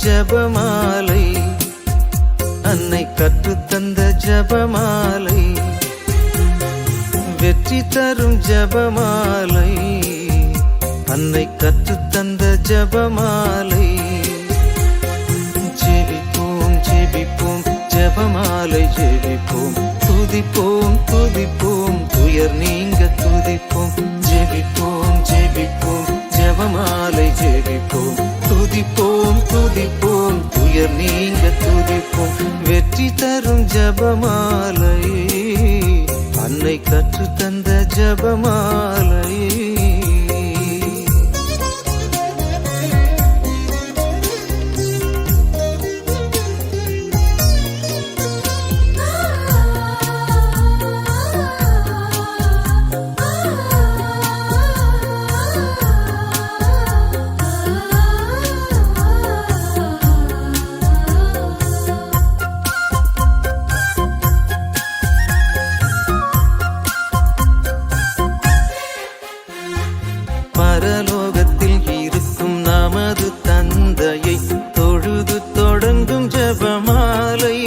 ஜபமாலை, அன்னை கற்றுத்தந்த ஜபமாலை, வெற்றி தரும் ஜபமாலை, அன்னை கற்றுத்தந்த ஜபமாலை. ஜெபிப்போம் ஜெபிப்போம் ஜபமாலை ஜெபிப்போம், துதிப்போம் துதிப்போம் துயர் நீங்க துதிப்போம். ஜெபிப்போம் ஜெபிப்போம் ஜபமாலை ஜெபிப்போம், துதிப்போம் துதிப்போம் துயர் நீங்க துதிப்போம். வெற்றி தரும் ஜபமாலை, அன்னை கற்றுத்தந்த ஜபமாலை. பரலோகத்தில் இருக்கும் நமது தந்தையை தொழுது தொடங்கும் ஜபமாலை,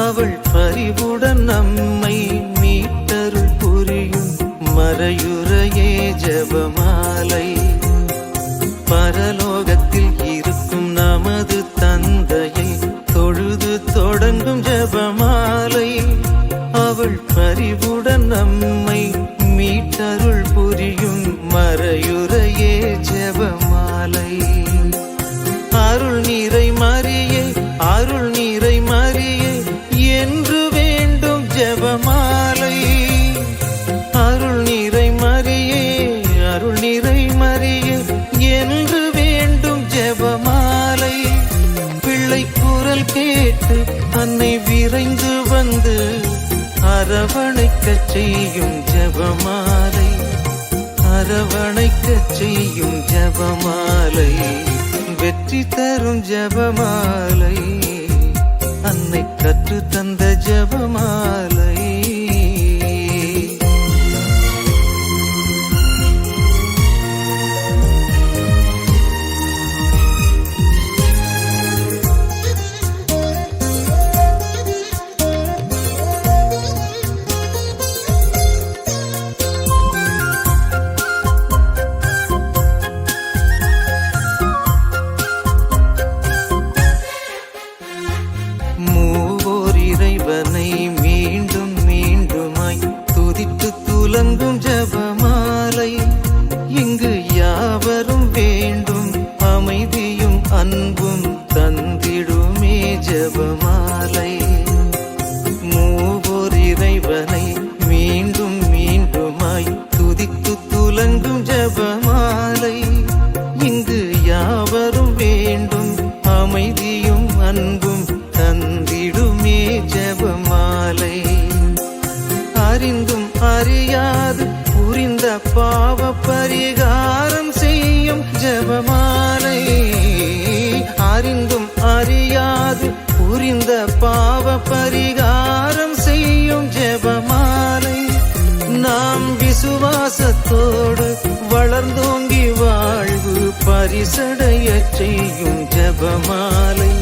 அவள் பரிவுடன் நம்மை மீட்டருள் புரியும் மறையுறையே ஜபமாலை. பரலோகத்தில் இருக்கும் நமது தந்தையை தொழுது தொடங்கும் ஜபமாலை, அவள் பரிவுடன் நம்மை மீட்டருள் புரியும் மறையுறையே ஜெபமாலை. அருள் நீரை மரியே அருள் நீரை மரியே என்று வேண்டும் ஜெபமாலை. அருள் நீரை மரியே அருள் நீரை மரியே என்று வேண்டும் ஜெபமாலை. பிள்ளை குரல் கேட்டு அன்னை விரைந்து வந்து அரவணைக்கச் செய்யும் ஜபமாலை, அரவணைக்கச் செய்யும் ஜபமாலை. வெற்றி தரும் ஜபமாலை, அன்னை கற்று தந்த ஜபமாலை. இறைவனை மீண்டும் மீண்டுமாய் துதித்து துலங்கும் ஜபமாலை, இங்கு யாவரும் வேண்டும் அமைதியும் அன்பும் தந்திடுமே ஜபமாலை. மூவோர் இறைவனை மீண்டும் மீண்டுமாய் துதித்து துலங்கும் ஜபமாலை, இங்கு யாவரும் வேண்டும் அமைதியும் அன்பும் தந்திடுமே ஜபமாலை. அறிந்தும் அறியாது புரிந்த பாவ பரிகாரம் செய்யும் ஜபமாலை, அறிந்தும் அறியாது புரிந்த பாவ பரிகாரம் செய்யும் ஜபமாலை. நாம் விசுவாசத்தோடு வளர்ந்தோங்கி வாழ்வு பரிசடைய செய்யும் ஜபமாலை,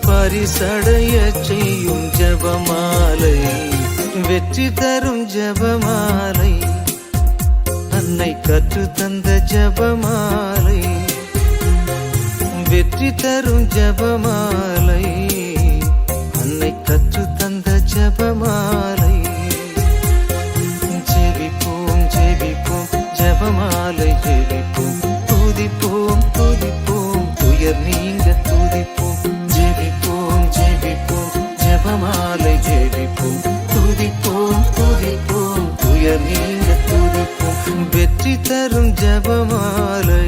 பரிசடைய செய்யும் ஜபமாலை. வெற்றி தரும் ஜபமாலை, அன்னை கற்று தந்த ஜபமாலை. வெற்றி தரும் ஜபமாலை, அன்னை கற்று தந்த ஜபமாலை. ஜெபிப்போம் ஜெபிப்போம் ஜபமாலை ஜெபிப்போம், துதிப்போம் துதிப்போம் துயர் நீங்க துதிப்போம். ஜெபிப்போம் ஜெபிப்போம் ஜபமாலை ஜெபிப்போம், துதிப்போம் துதிப்போம் துயர் நீங்க துதிப்போம். வெற்றி தரும் ஜபமாலை,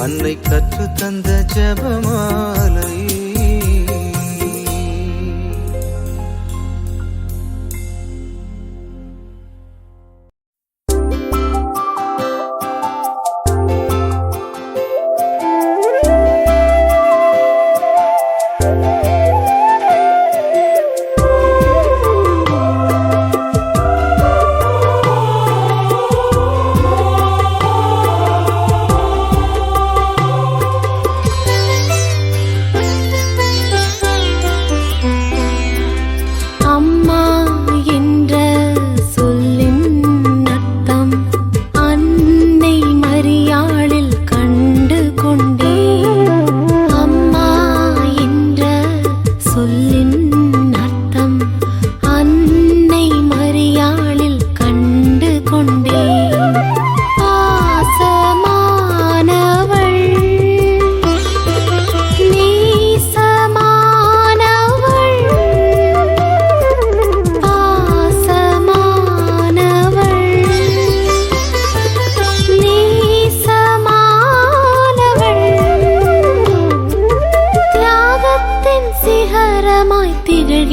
அன்னை கற்று தந்த ஜபமாலை.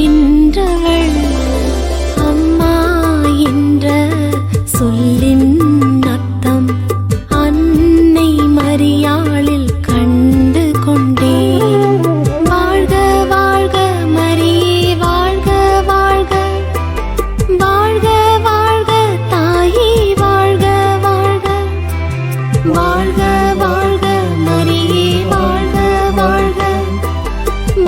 திகழ்கின்றவள். அம்மா என்ற சொல்லின் அர்த்தம் அன்னை மரியாளில் கண்டு கொண்டேன். வாழ்க வாழ்க மரியே வாழ்க வாழ்க, வாழ்க வாழ்க தாயே வாழ்க வாழ்க, வாழ்க வாழ்க மரியே வாழ்க வாழ்க,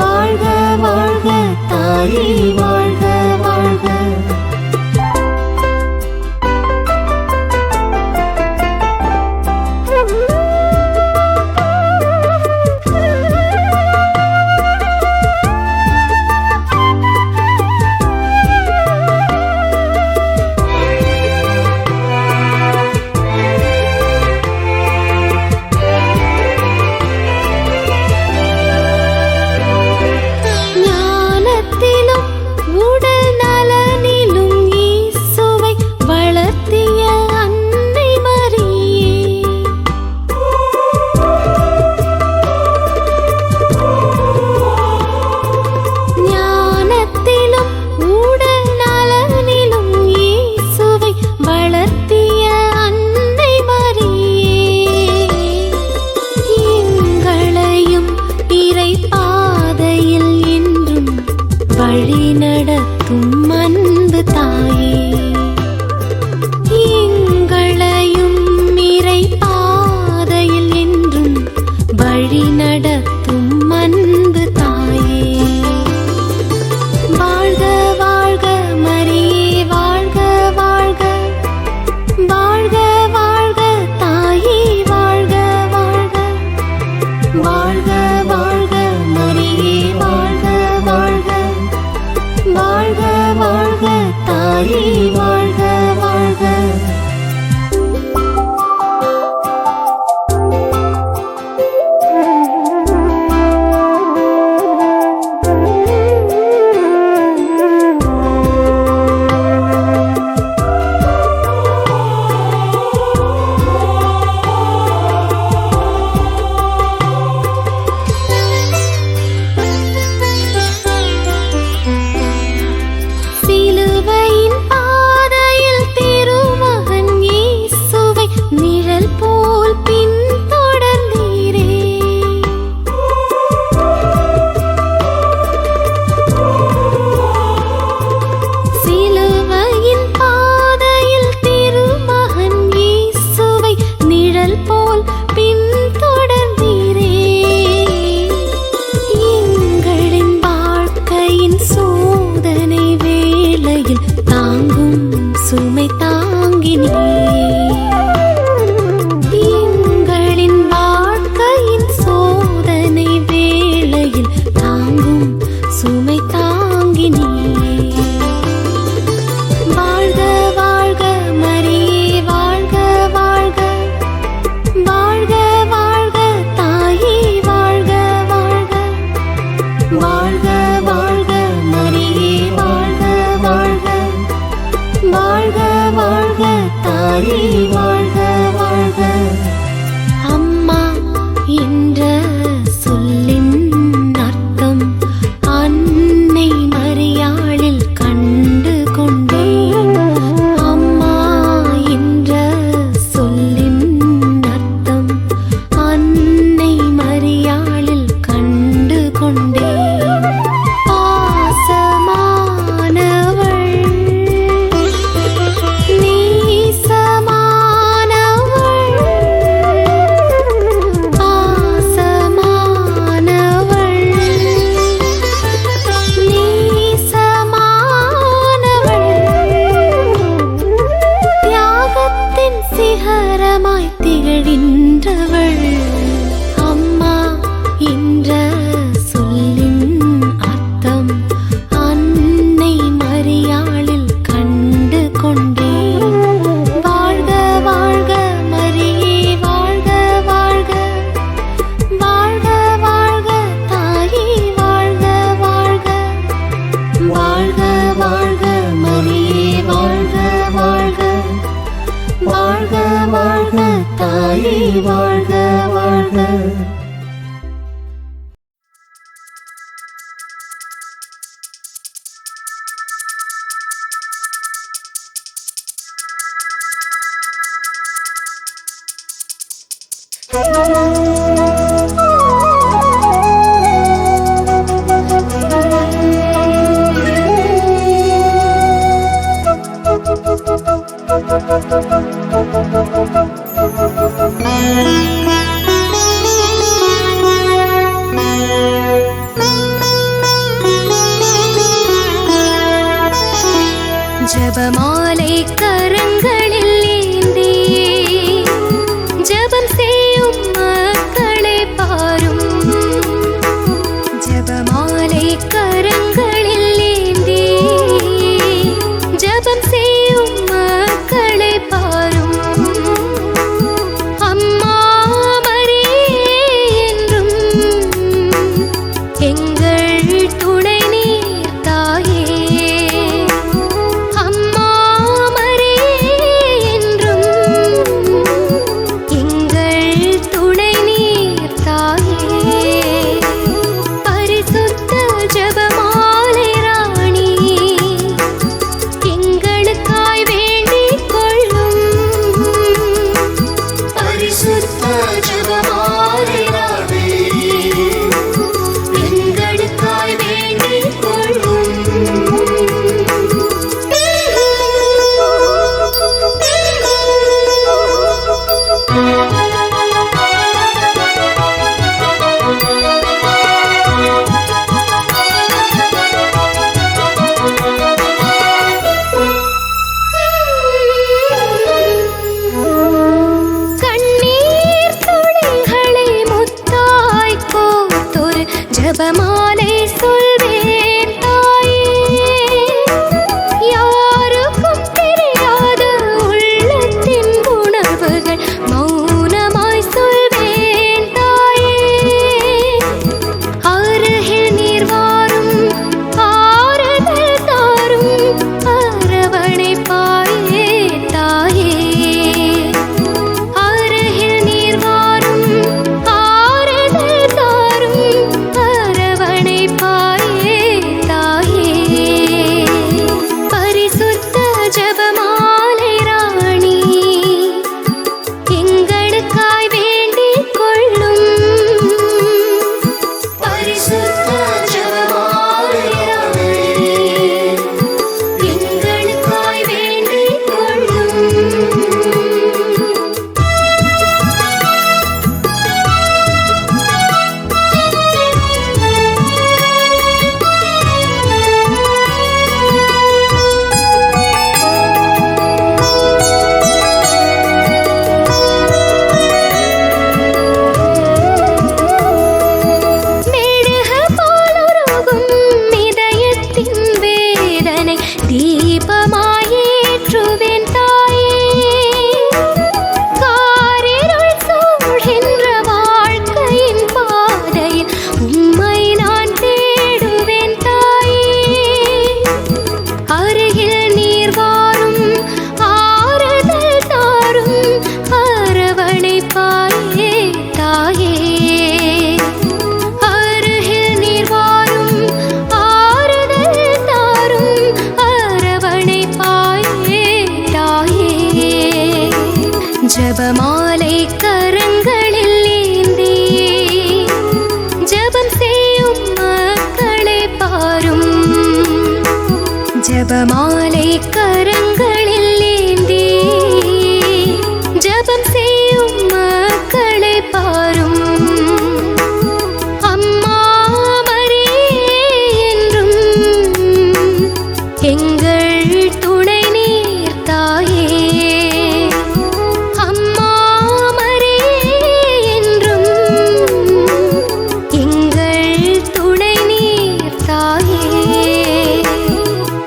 வாழ்க வாழ்க தாயே வாழ்க வாழ்க. ஞானத்திலும் உடல் நலனிலும் இயேசுவை வளர்த்திய அன்னை மரியே. ஞானத்திலும் உடல் நலனிலும் இயேசுவை வளர்த்திய அன்னை மரியே. எங்களையும் இறை பாதையில் என்றும் வழி நடத்தும் அன்பு தாயே. எங்களையும் இறை பாதையில் என்றும் வழி நடத்தும் அன்பு தாயே. வாழ்க வாழ்க மரியே வாழ்க வாழ்க, வாழ்க வாழ்க தாயே வாழ்க வாழ்க, வாழ்க வாழ்க மரியே வாழ்க வாழ்க, வாழ்க வாழ்க தாயே வாழ்க வாழ்க. சிலுவையின் பாதையில் திருமகன் இயேசுவை நிழல் போல் பின்தொடர்ந்தீரே. சிலுவையின் பாதையில் திருமகன் இயேசுவை நிழல் போல் பின்தொடர்ந்தீரே. எங்களின் வாழ்க்கையின் சோதனை வேளையில் தாங்கும் சுமை தாங்கினே. எங்களின் வாழ்க்கையின் சோதனை வேளையில் தாங்கும் சுமை தாங்கினே. வாழ்க வாழ்க மரியே வாழ்க வாழ்க, வாழ்க வாழ்க தாயே வாழ்க வாழ்க, வாழ்க வாழ்க மரியே வாழ்க வாழ்க, வாழ்க வாழ்க தாயே வாழ்க வாழ்க. அம்மா என்ற சொல்லின் அர்த்தம் அன்னை மரியாளில் கண்டு கொண்டேன். அம்மா என்ற சொல்லின் அர்த்தம் அன்னை மரியாளில் கண்டு கொண்டேன். பாசமானவள், நேசமானவள், பாசமானவள், நேசமானவள், தியாகத்தின் சிகரமாய் திகழ்கின்றவள். அம்மா என்ற சொல்லின் அர்த்தம் அன்னை மரியாளில் கண்டு கொண்டேன். வாழ்க வாழ்க மரியே வாழ்க வாழ்க, வாழ்க வாழ்க தாயே வாழ்க வாழ்க, வாழ்க வாழ்க மரியே வாழ்க வாழ்க, வாழ்க வாழ்க தாயே வாழ்க வாழ்க. ஜபமாலை கரங்களில் ஏந்தி ஜபம் செய்யும் மக்களை பாரும். ஜபமாலை கரங்களில் ஏந்தி ஜபம் செய்யும் மக்களை பாரும். அம்மா மரியே என்றும் எங்கள் துணை நீர் தாயே. அம்மா மரியே என்றும் எங்கள் துணை நீர் தாயே. பரிசுத்த ஜெபமாலை ராணி எங்களுக்காய் வேண்டிக் கொள்ளும். பரிசுத்த ஜெபமாலை ராணி எங்களுக்காய் வேண்டிக் கொள்ளும். கண்ணீர் துளிகளை முத்தாய் கோர்த்தொரு ஜெபமாலை சொல்வேன் தாயே. யாருக்கும் தெரியாத உள்ளத்தின் உணர்வுகள் மௌனமாய் சொல்வேன் தாயே. அருகில் நீர் வாரும் ஆறுதல் தாரும் அரவணைப்பாயே தாயே. அருகில் நீர் வாரும் ஆறுதல் தாரும் அரவணைப்பாயே தாயே. பரிசுத்த ஜெபமாலை ராணி எங்களுக்காய் வேண்டிக் கொள்ளும். பரிசுத்த ஜெபமாலை ராணி எங்களுக்காய் வேண்டிக் கொள்ளும். மேடுகள் போலுருகும் இதயத்தின் வேதனை தீபமாயேற்றுவேன் தாயே. காரிருள் சூழ்கின்ற வாழ்க்கையின் பாதையில் உம்மை நான் தேடுவேன் தாயே. அருகில் நீர் வாரும் ஆறுதல் தாரும் அரவணைப்பாயே தாயே. அருகில் நீர் வாரும் ஆறுதல் தாரும் அரவணைப்பாயே தாயே. ஜெபமாலை கரங்களில் ஏந்தி ஜெபம் செய்யும் மக்களை பாரும். ஜெபமாலை கரங்களில் ஏந்தி ஜெபம் செய்யும் மக்களை பாரும். அம்மா மரியே என்றும் எங்கள் துணை நீர் தாயே. அம்மா மரியே என்றும் எங்கள் துணை நீர் தாயே.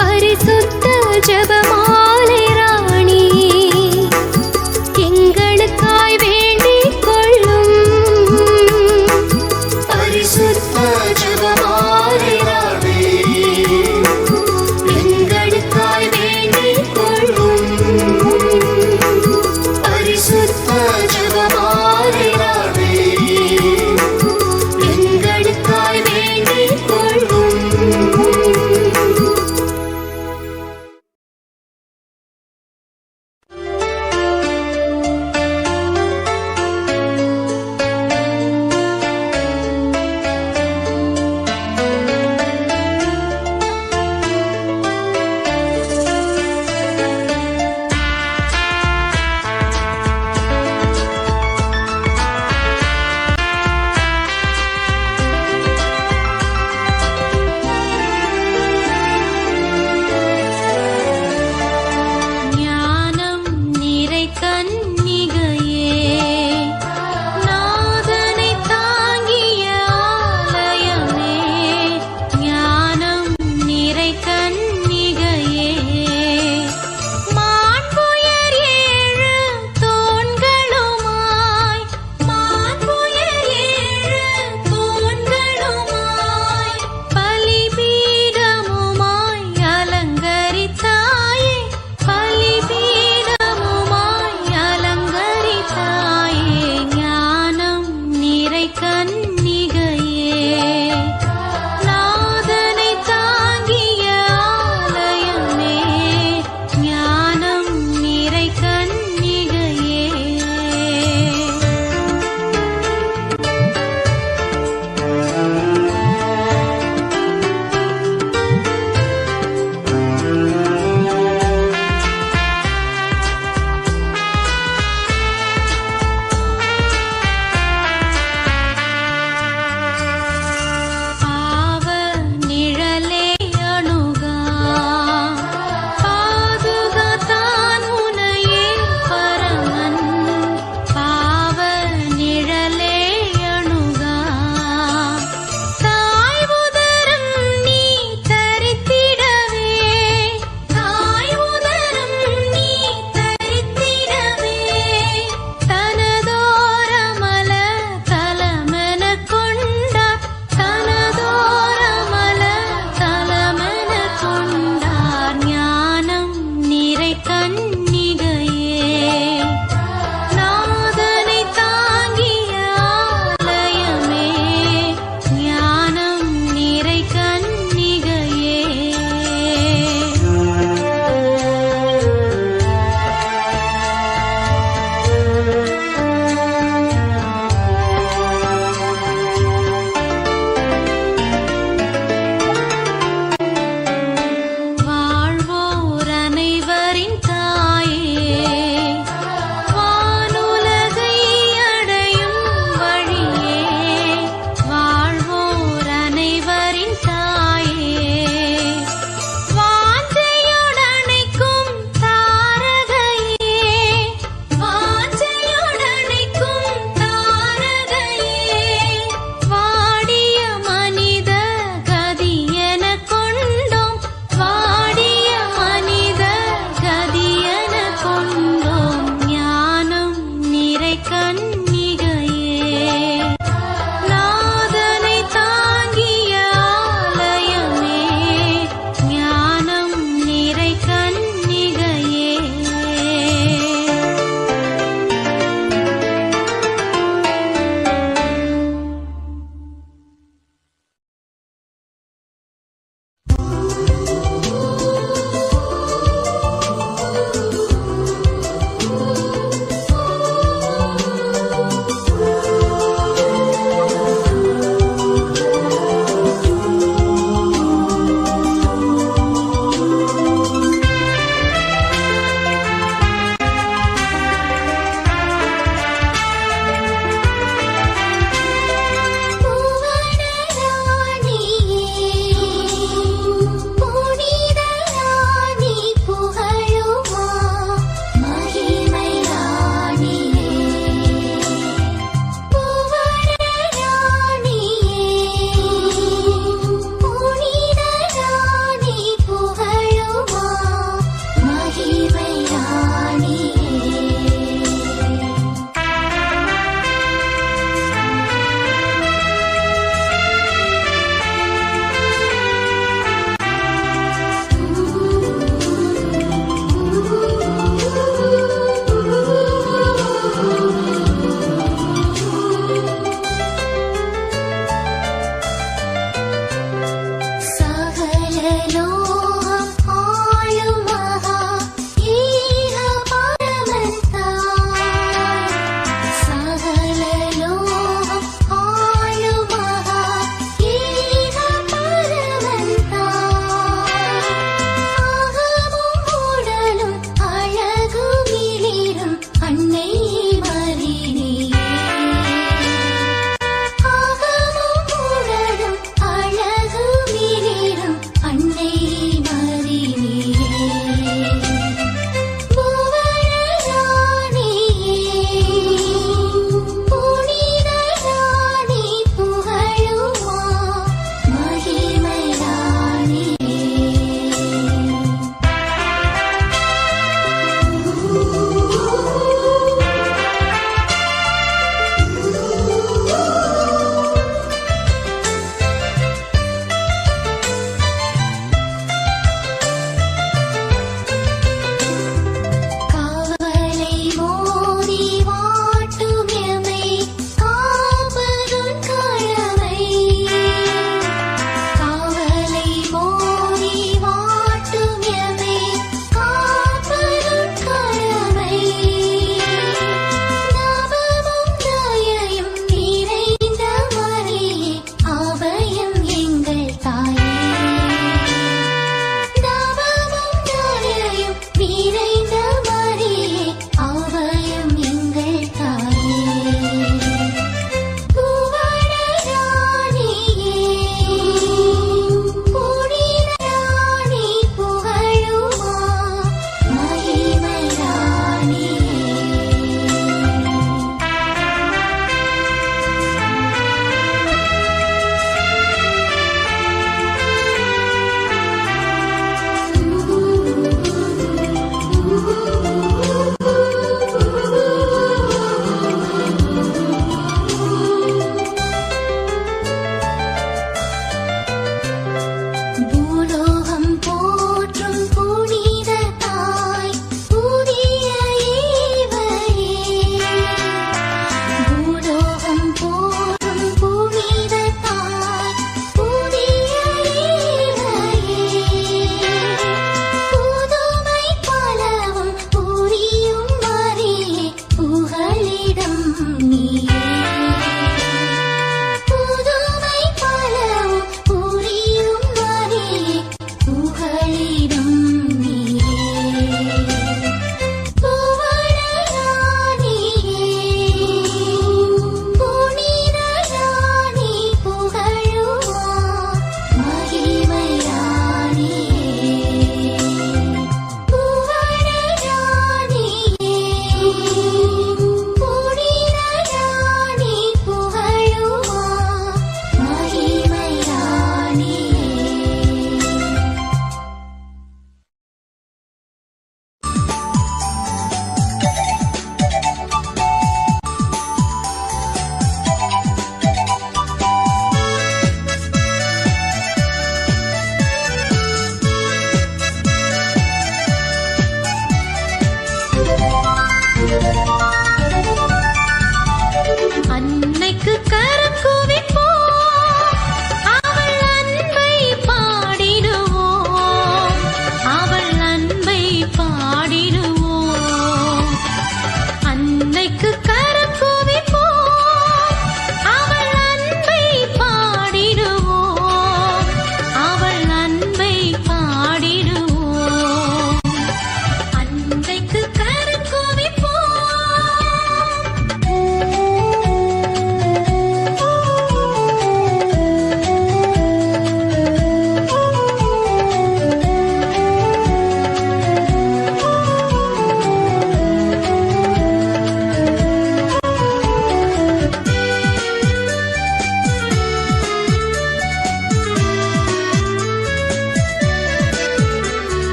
பரிசுத்த ஜெப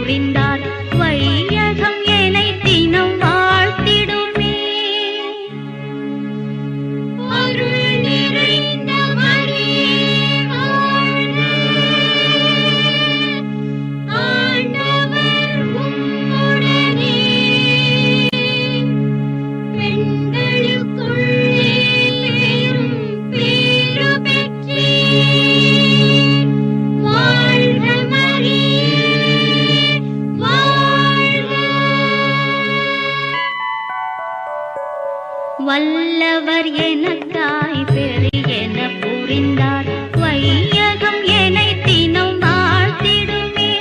புரிந்தார் வையகம் என்னை தினம் வாழ்த்திடுமே. அருள் நிறைந்தவரே வாழ்க. ஆண்டவர் உம்முடனே. பெண்களுக்குள்ளே பேரும் பேறு பெற்றீர். வாழ்க மரியே, வாழ்க. வல்லவர் எனக்காய் பெரியன புரிந்தார் வையகம் என்னை தினம் வாழ்த்திடுமே.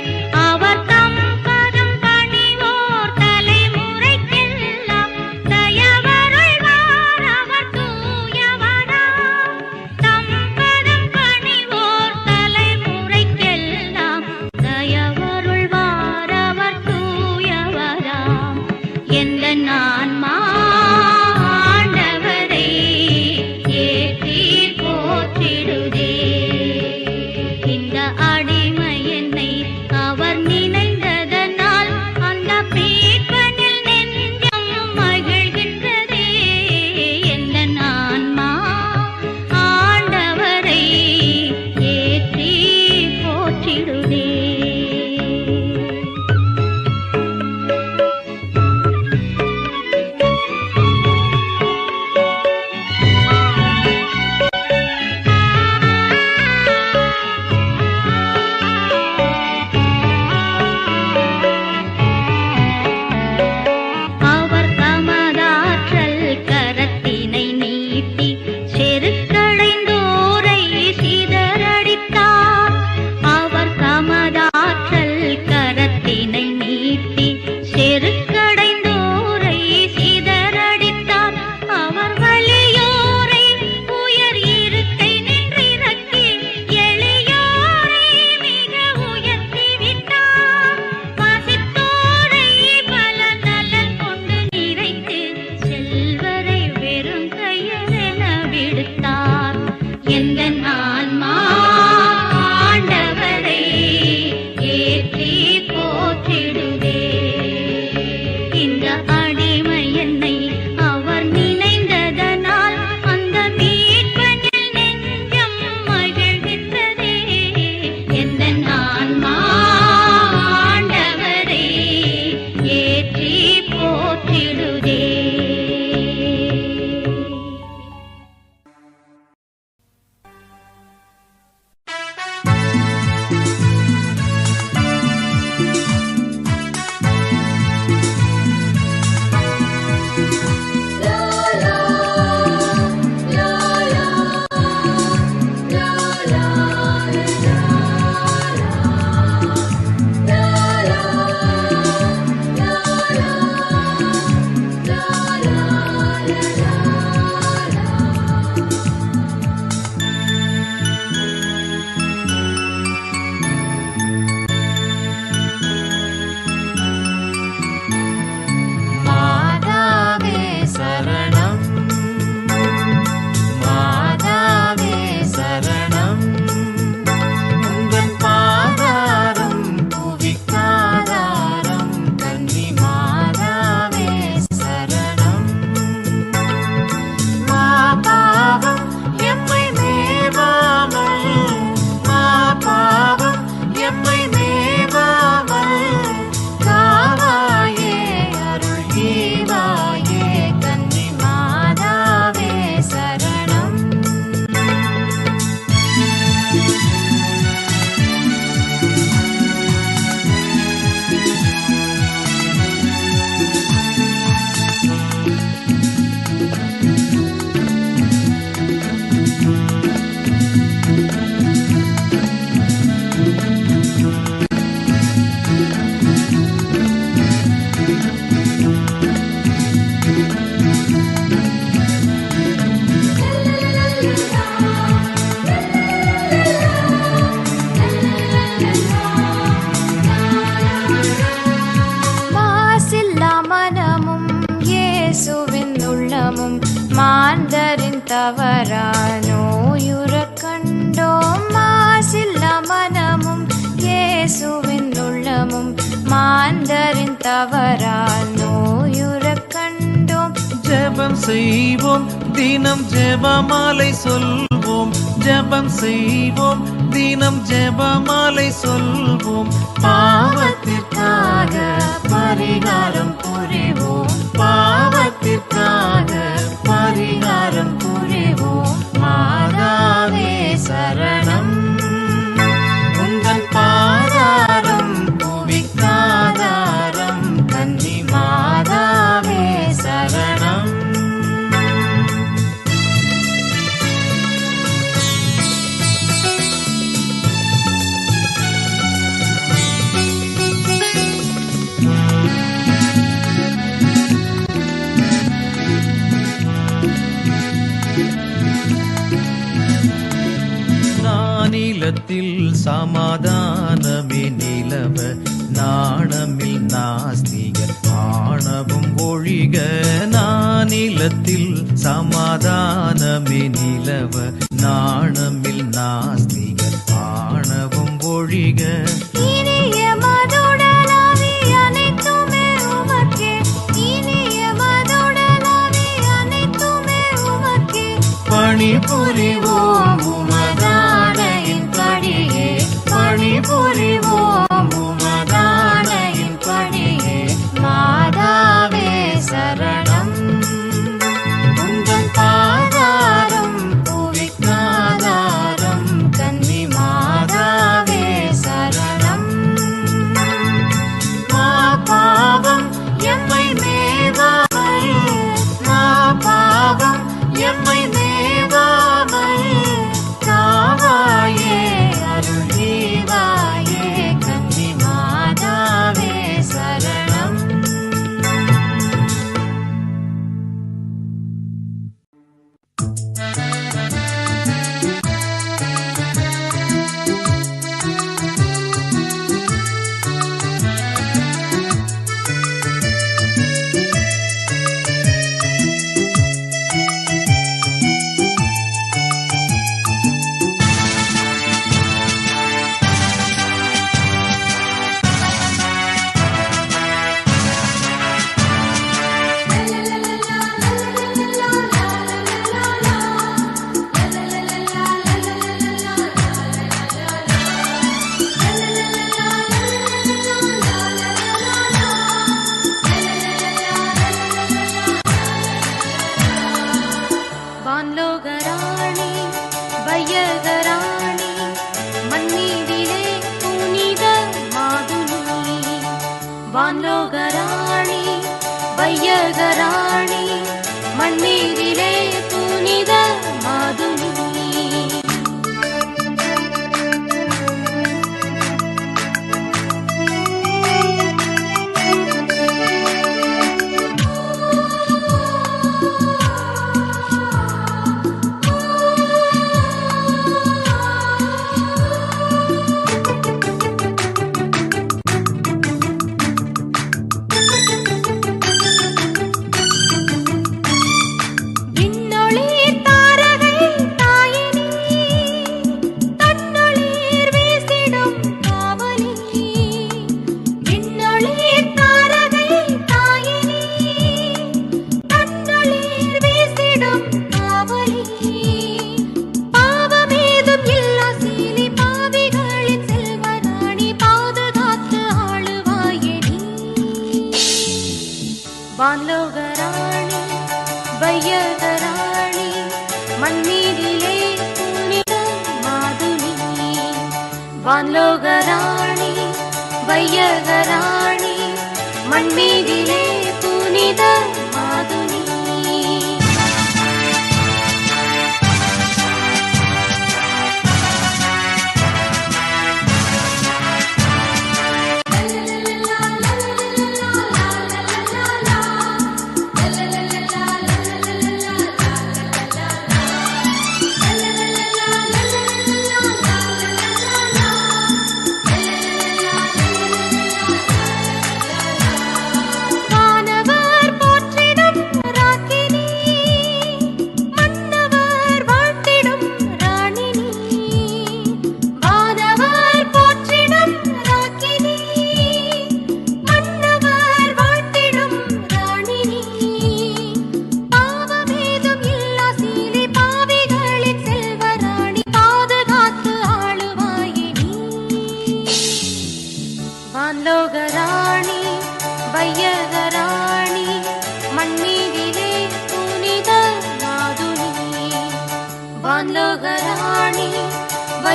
அவர் தம் பதம் பணிவோர் தலைமுறைக்கெல்லாம் தயவருள்வார் அவர் தூயவராம். தம் பதம் பணிவோர் தலைமுறைக்கெல்லாம் தயவருள்வார் அவர் தூயவராம். எந்த ஆன்மா ஆண்டவரை ஏற்றி போற்றிடுதே. தவறால் நோயுறக் கண்டோம். ஜெபம் செய்வோம் தினம் ஜெபமாலை சொல்வோம். ஜெபம் செய்வோம் தினம் ஜெபமாலை சொல்வோம். பாவத்திற்காக பரிகாரம் புரிவோம். பாவத்திற்காக பரிகாரம் புரிவோம். மாதாவே சரணம், உந்தன் பாதாரம் புவிக்காதாரம். கன்னி மாதாவே சரணம். நானிலத்தில் சமாதானமே நிலவ, நாணமில் நாஸ்திகர் ஆணவம் ஒழிக. நானிலத்தில் சமாதானமே நிலவ, நாணமில் நாஸ்திகர் ஆணவம் ஒழிக. இனிய மதுடலாவி அனைத்துமே உமக்கே, இனிய மதுடலாவி அனைத்துமே உமக்கே. பணிபுரிவோம் உமதானையின் படியே, பணிபுரிவோம் உமதானையின் படியே. மாதாவே சரணம், உந்தன் பாதாரம் புவிக்காதாரம். கன்னி மாதாவே சரணம். மா பாவம் எம்மை மேவாமல், மா பாவம் எம்மை மேவாமல். காவாயே அருள் ஈவாயே, கன்னி மாதாவே சரணம். வான்லோகராணி வையகராணி மண்ணீதிலே புனித மாதுனி. வான்லோகராணி வையகராணி மண்ணீதிலே புனித மாதுனி. விண்ணொளிர் தாரகை தாயினி, தன்னொளிர் வீசிடும் காவலி. விண்ணொளிர் தாரகை தாயினி, தன்னொளிர் வீசிடும் காவலி. பாவமேதும் இல்லா சீலி, பாவிகளின் செல்வராணி, பாதுகாத்து ஆளுவாயடி. வான்லோகராணி வையகராணி மண்ணீரிலே புனித மாதுனி. வான்லோகராணி வையகராணி மண்ணீரிலே புனித மாதுனி. வானவர் போற்ற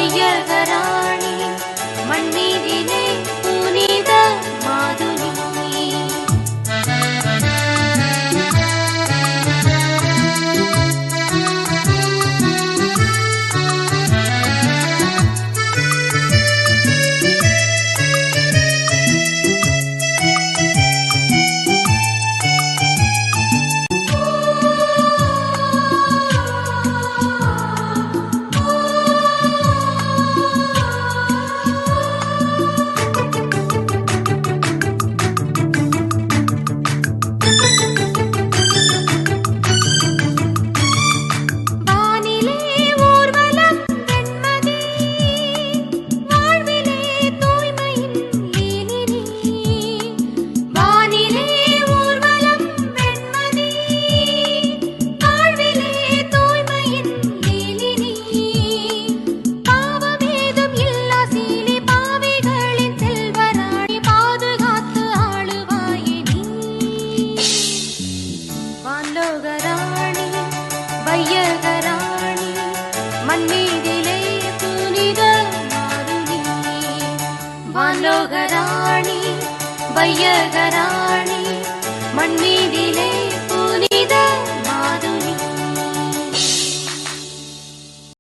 வையகராணி மண்ணீரிலே புனித மாதுனி வான்லோகராணி வையகராணி மண்ணீரிலே புனித மாதுனி வான்லோகராணி வையகராணி மண்ணீரிலே